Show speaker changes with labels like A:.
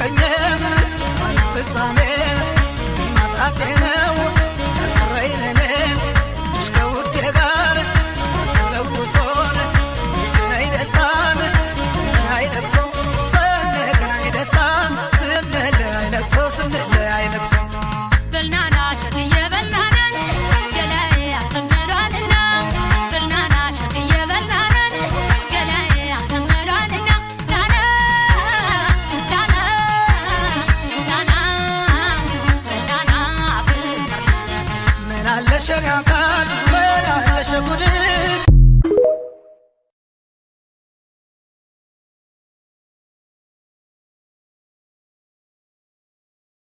A: አይናፍቀኝም ፍጻሜ ማጣቴ ነው ያስረይነኔ እስከ ውዴ ጋር ለውሶን ነይ ደስታን አይለቅሶ ስንገናኝ ደስታን ስንለያይ ለቅሶ ስንለያይ ለቅሶ
B: በልናና ሸክዬ በልናናን ገላዬ አትመሯልና በልናና ሸክዬ በልናናን ገላዬ አትመሯልና ናና ናና ናና በልናና ፍቅር
A: ምን አለ ሸሪያታ